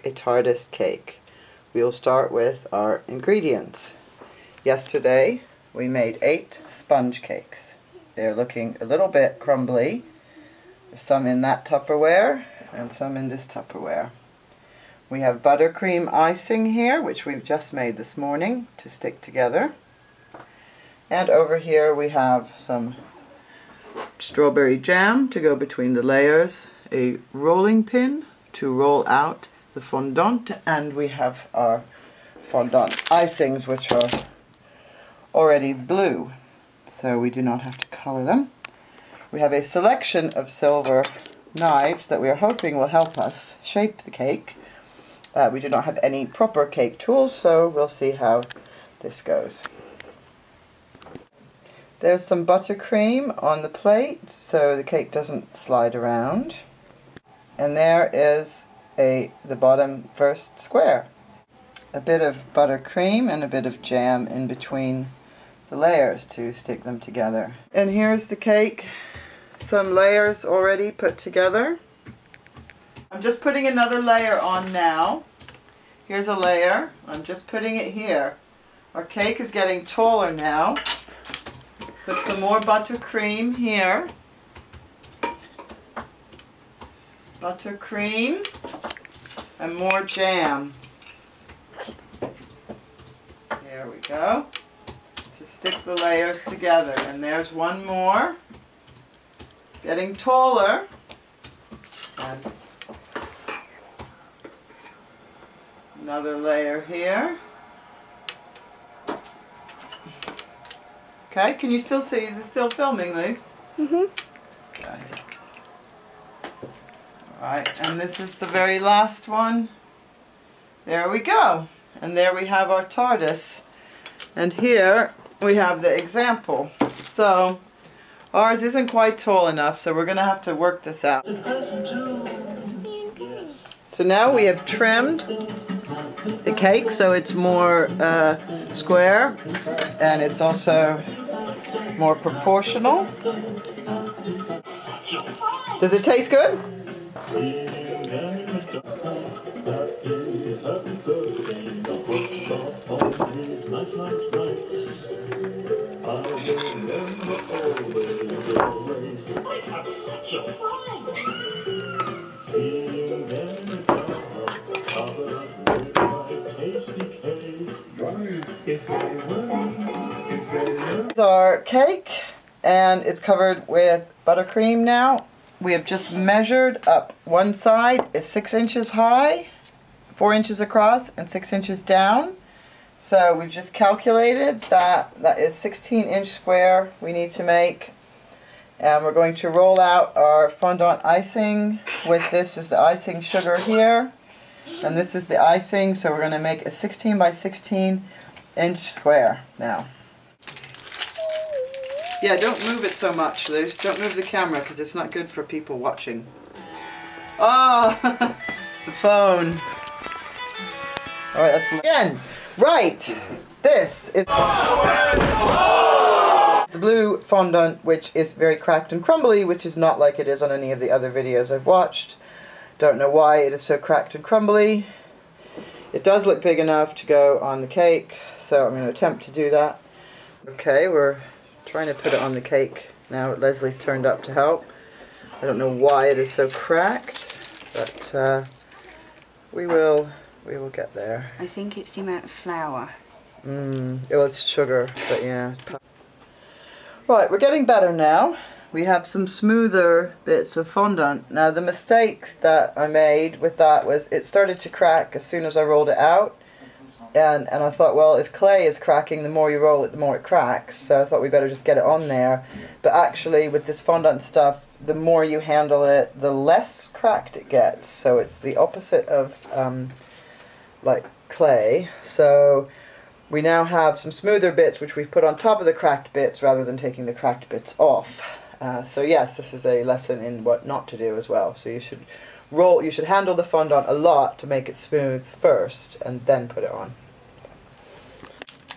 make a Tardis cake. We'll start with our ingredients. Yesterday we made 8 sponge cakes. They're looking a little bit crumbly. Some in that Tupperware and some in this Tupperware. We have buttercream icing here, which we've just made this morning to stick together. And over here we have some strawberry jam to go between the layers, a rolling pin to roll out the fondant, and we have our fondant icings, which are already blue, so we do not have to color them. We have a selection of silver knives that we are hoping will help us shape the cake. We do not have any proper cake tools, so we'll see how this goes. There's some buttercream on the plate so the cake doesn't slide around. And there is the bottom first square. A bit of buttercream and a bit of jam in between the layers to stick them together. And here's the cake. Some layers already put together. I'm just putting another layer on now. Here's a layer. I'm just putting it here. Our cake is getting taller now. Put some more buttercream here. Buttercream and more jam. There we go. To stick the layers together. And there's one more. Getting taller. And another layer here. Okay, can you still see? Is it still filming, Lise? Mm-hmm. Okay. Alright, and this is the very last one. There we go. And there we have our Tardis. And here we have the example. So, ours isn't quite tall enough, so we're going to have to work this out. So now we have trimmed the cake so it's more square, and it's also more proportional. Does it taste good? This is our cake, and it's covered with buttercream now. We have just measured up. One side is 6 inches high, 4 inches across, and 6 inches down. So we've just calculated that is 16-inch square we need to make. And we're going to roll out our fondant icing with this is the icing sugar here. And this is the icing, so we're going to make a 16 by 16 inch square now. Yeah, don't move it so much, Luce. Don't move the camera because it's not good for people watching. Oh, the phone. Alright, that's again. Right, this is the blue fondant, which is very cracked and crumbly, which is not like it is on any of the other videos I've watched. Don't know why it is so cracked and crumbly. It does look big enough to go on the cake, so I'm going to attempt to do that. Okay, we're trying to put it on the cake now. Leslie's turned up to help. I don't know why it is so cracked, but we will get there. I think it's the amount of flour. Well, it's sugar, but yeah. Right, we're getting better now. We have some smoother bits of fondant. Now the mistake that I made with that was it started to crack as soon as I rolled it out. And I thought, well, if clay is cracking, the more you roll it, the more it cracks. So I thought we better just get it on there. But actually, with this fondant stuff, the more you handle it, the less cracked it gets. So it's the opposite of like clay. So we now have some smoother bits, which we've put on top of the cracked bits rather than taking the cracked bits off. So yes, this is a lesson in what not to do as well. So you should handle the fondant a lot to make it smooth first, and then put it on.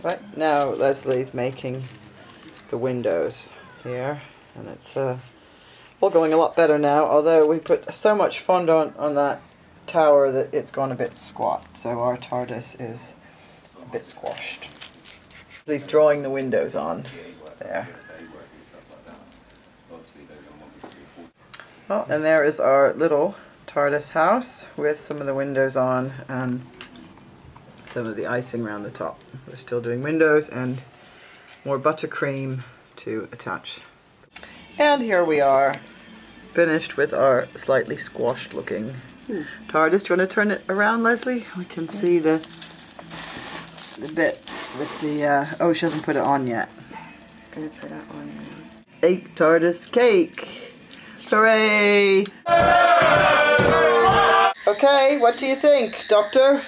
Right, now Leslie's making the windows here, and it's all going a lot better now, although we put so much fondant on that tower that it's gone a bit squat, so our TARDIS is a bit squashed. He's drawing the windows on there. Oh, and there is our little TARDIS house with some of the windows on and some of the icing around the top. We're still doing windows and more buttercream to attach. And here we are, finished with our slightly squashed looking TARDIS. Do you want to turn it around, Leslie? We can see the bit with the, oh, she hasn't put it on yet. Just going to put that on now. 8 TARDIS cake! Hooray! Okay, what do you think, Doctor?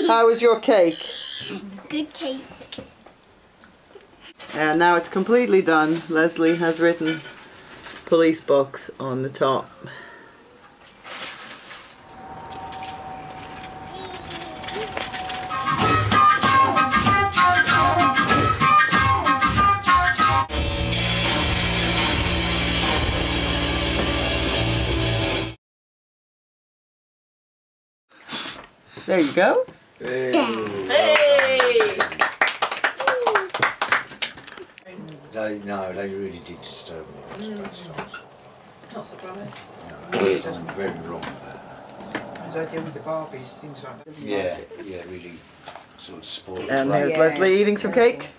How is your cake? Good cake. And now it's completely done. Leslie has written police box on the top. There you go. Hey! They really did disturb me at this place. Not surprised. No, I'm very wrong about that. His idea with the Barbies, things like that. Yeah, really sort of spoiled. And it. there's Yeah. Leslie eating some cake.